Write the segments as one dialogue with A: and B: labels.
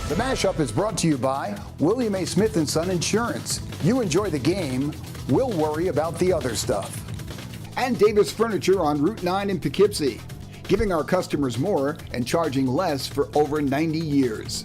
A: The MashUP is brought to you by William A. Smith & Son Insurance. You enjoy the game, we'll worry about the other stuff. And Davis Furniture on Route 9 in Poughkeepsie, giving our customers more and charging less for over 90 years.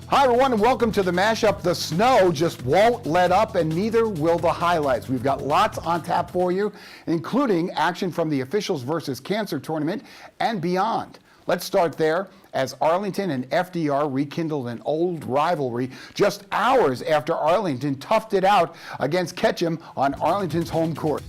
A: Hi everyone and welcome to the MashUP. The snow just won't let up and neither will the highlights. We've got lots on tap for you, including action from the Officials versus Cancer tournament and beyond. Let's start there as Arlington and FDR rekindled an old rivalry just hours after Arlington toughed it out against Ketchum on Arlington's home court.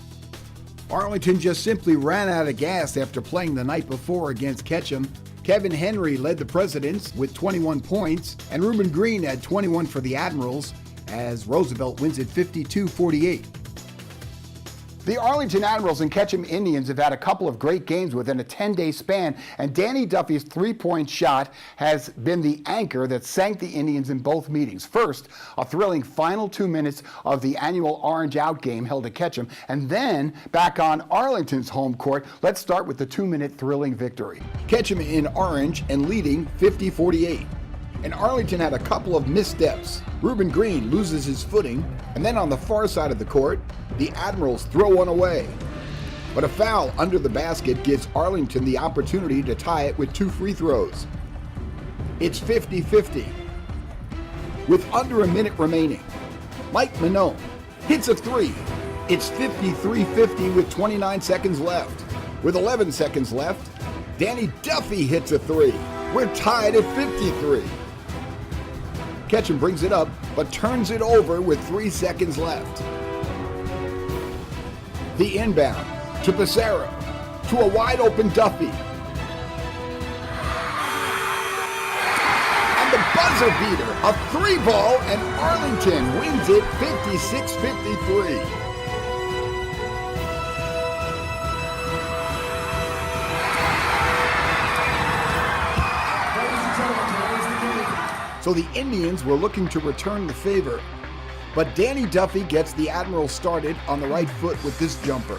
A: Arlington just simply ran out of gas after playing the night before against Ketchum. Kevin Henry led the Presidents with 21 points, and Reuben Green had 21 for the Admirals as Roosevelt wins it 52-48. The Arlington Admirals and Ketchum Indians have had a couple of great games within a 10-day span, and Danny Duffy's three-point shot has been the anchor that sank the Indians in both meetings. First, a thrilling final 2 minutes of the annual Orange Out game held at Ketchum, and then back on Arlington's home court. Let's start with the 2-minute thrilling victory. Ketchum in orange and leading 50-48. And Arlington had a couple of missteps. Reuben Green loses his footing, and then on the far side of the court, the Admirals throw one away. But a foul under the basket gives Arlington the opportunity to tie it with 2 free throws. It's 50-50. With under a minute remaining, Mike Minot hits a three. It's 53-50 with 29 seconds left. With 11 seconds left, Danny Duffy hits a three. We're tied at 53. Ketchum brings it up, but turns it over with 3 seconds left. The inbound to Becerra, to a wide open Duffy. And the buzzer beater, a 3-ball, and Arlington wins it 56-53. So the Indians were looking to return the favor, but Danny Duffy gets the Admirals started on the right foot with this jumper.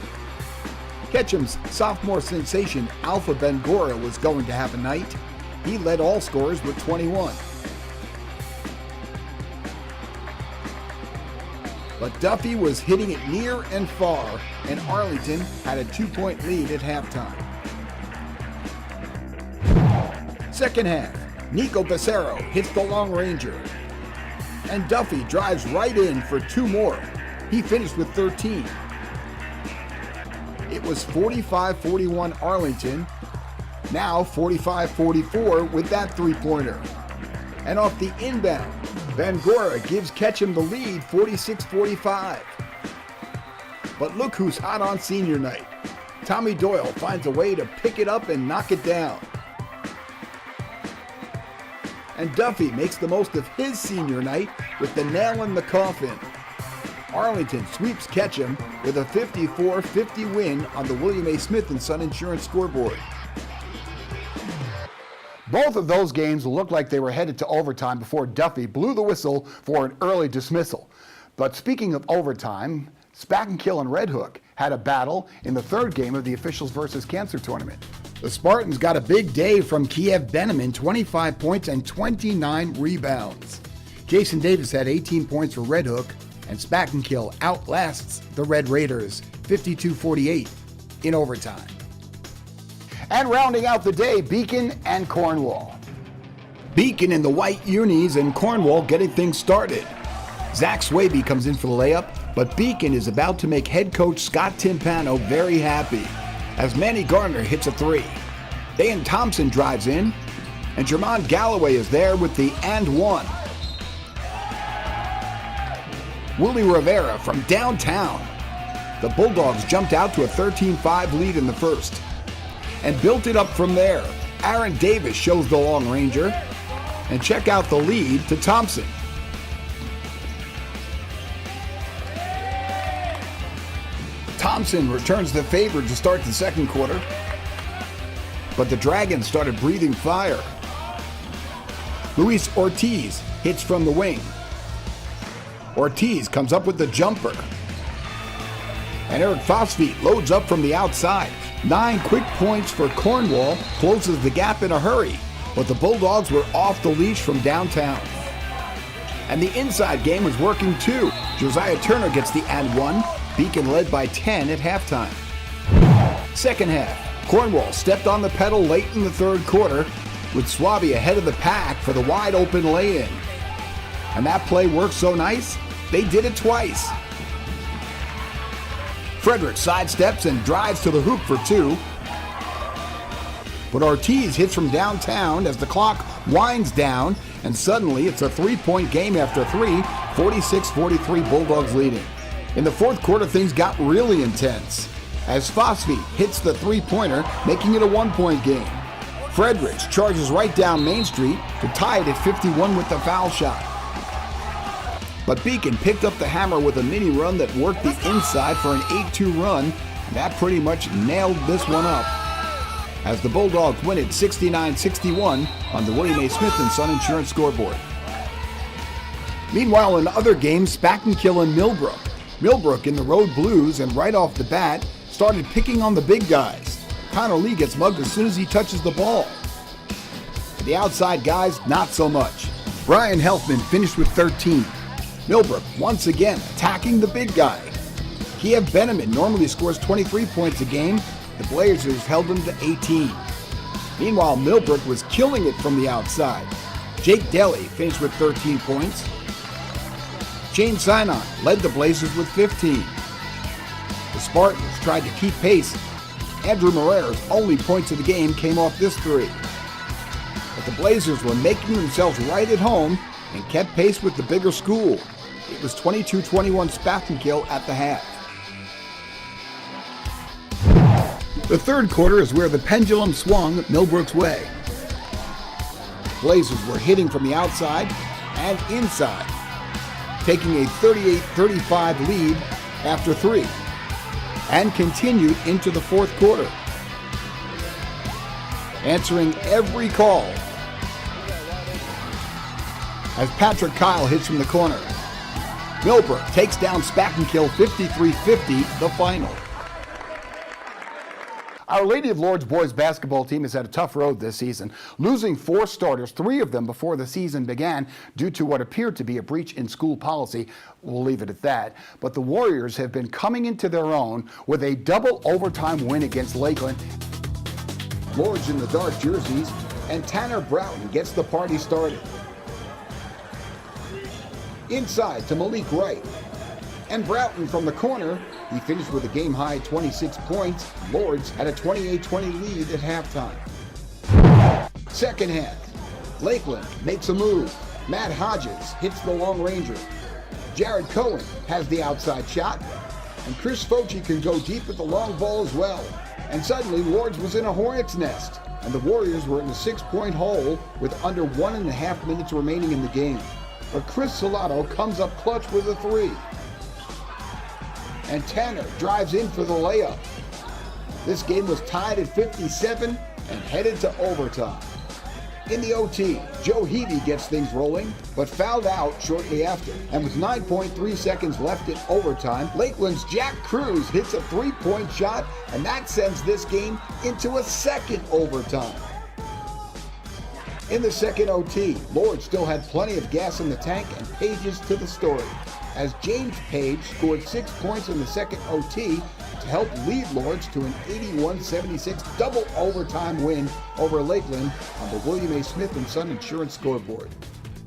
A: Ketchum's sophomore sensation Alpha Bangura was going to have a night. He led all scorers with 21. But Duffy was hitting it near and far, and Arlington had a 2-point lead at halftime. Second half. Nico Becerra hits the long ranger, and Duffy drives right in for 2 more. He finished with 13. It was 45-41 Arlington, now 45-44 with that 3-pointer. And off the inbound, Bangura gives Ketchum the lead 46-45. But look who's hot on senior night. Tommy Doyle finds a way to pick it up and knock it down. And Duffy makes the most of his senior night with the nail in the coffin. Arlington sweeps Ketchum with a 54-50 win on the William A. Smith & Son Insurance scoreboard. Both of those games looked like they were headed to overtime before Duffy blew the whistle for an early dismissal. But speaking of overtime, Spackenkill and Red Hook had a battle in the third game of the Officials versus Cancer tournament. The Spartans got a big day from Kiev Beneman, 25 points and 29 rebounds. Jason Davis had 18 points for Red Hook, and Spackenkill outlasts the Red Raiders 52-48 in overtime. And rounding out the day, Beacon and Cornwall. Beacon in the white unis and Cornwall getting things started. Zach Swaby comes in for the layup, but Beacon is about to make head coach Scott Timpano very happy as Manny Gardner hits a three. Dan Thompson drives in, and Jermon Galloway is there with the and one. Willie Rivera from downtown. The Bulldogs jumped out to a 13-5 lead in the first and built it up from there. Aaron Davis shows the long ranger, and check out the lead to Thompson. Thompson returns the favor to start the second quarter, but the Dragons started breathing fire. Luis Ortiz hits from the wing. Ortiz comes up with the jumper. And Eric Phosphate loads up from the outside. 9 quick points for Cornwall, closes the gap in a hurry. but the Bulldogs were off the leash from downtown. And the inside game was working too. Josiah Turner gets the and one. Beacon led by 10 at halftime. Second half, Cornwall stepped on the pedal late in the third quarter with Swaby ahead of the pack for the wide open lay-in. And that play worked so nice, they did it twice. Frederick sidesteps and drives to the hoop for two. But Ortiz hits from downtown as the clock winds down, and suddenly it's a three-point game after three, 46-43 Bulldogs leading. In the fourth quarter, things got really intense as Fosby hits the three-pointer, making it a one-point game. Fredericks charges right down Main Street to tie it at 51 with the foul shot. But Beacon picked up the hammer with a mini run that worked the inside for an 8-2 run, and that pretty much nailed this one up, as the Bulldogs win it 69-61 on the William A. Smith & Son Insurance scoreboard. Meanwhile, in other games, Spackenkill and Millbrook. Millbrook in the road blues, and right off the bat, started picking on the big guys. Connor Lee gets mugged as soon as he touches the ball. The outside guys, not so much. Brian Helfman finished with 13. Millbrook once again attacking the big guy. Kiev Beneman normally scores 23 points a game. The Blazers held him to 18. Meanwhile, Millbrook was killing it from the outside. Jake Daly finished with 13 points. Shane Sinon led the Blazers with 15. The Spartans tried to keep pace. Andrew Moreira's only points of the game came off this three. But the Blazers were making themselves right at home and kept pace with the bigger school. It was 22-21 Spackenkill at the half. The third quarter is where the pendulum swung Millbrook's way. Blazers were hitting from the outside and inside, taking a 38-35 lead after three, and continued into the fourth quarter, answering every call as Patrick Kyle hits from the corner. Millbrook takes down Spackenkill 53-50, the final. Our Lady of Lourdes boys basketball team has had a tough road this season, losing 4 starters, 3 of them before the season began due to what appeared to be a breach in school policy. We'll leave it at that. But the Warriors have been coming into their own with a double overtime win against Lakeland. Lourdes in the dark jerseys, and Tanner Broughton gets the party started. Inside to Malik Wright, and Broughton from the corner. He finished with a game-high 26 points. Lourdes had a 28-20 lead at halftime. Second half, Lakeland makes a move. Matt Hodges hits the long ranger. Jared Cohen has the outside shot, and Chris Fochi can go deep with the long ball as well. And suddenly, Lourdes was in a hornet's nest, and the Warriors were in a 6-point hole with under 1.5 minutes remaining in the game. But Chris Salato comes up clutch with a 3. And Tanner drives in for the layup. This game was tied at 57 and headed to overtime. In the OT, Joe Heavey gets things rolling, but fouled out shortly after. And with 9.3 seconds left in overtime, Lakeland's Jack Cruz hits a 3-point shot, and that sends this game into a second overtime. In the second OT, Lourdes still had plenty of gas in the tank and pages to the story, as James Page scored 6 points in the second OT to help lead Lourdes to an 81-76 double overtime win over Lakeland on the William A. Smith & Son Insurance scoreboard.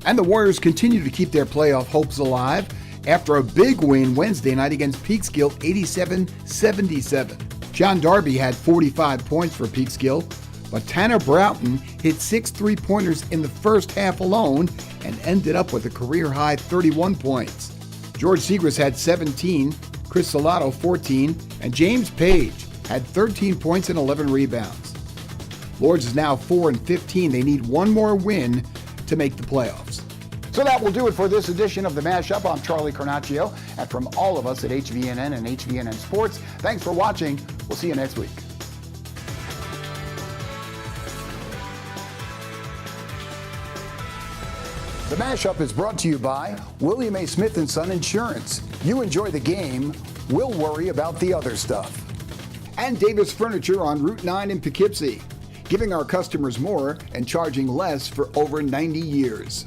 A: And the Warriors continue to keep their playoff hopes alive after a big win Wednesday night against Peekskill 87-77. John Darby had 45 points for Peekskill, but Tanner Broughton hit 6 3-pointers in the first half alone and ended up with a career-high 31 points. George Segrist had 17, Chris Salato 14, and James Page had 13 points and 11 rebounds. Lourdes is now 4-15. They need one more win to make the playoffs. So that will do it for this edition of the MashUP. I'm Charlie Carnaccio, and from all of us at HVNN and HVNN Sports, thanks for watching. We'll see you next week. The MashUP is brought to you by William A. Smith & Son Insurance. You enjoy the game, we'll worry about the other stuff. And Davis Furniture on Route 9 in Poughkeepsie, giving our customers more and charging less for over 90 years.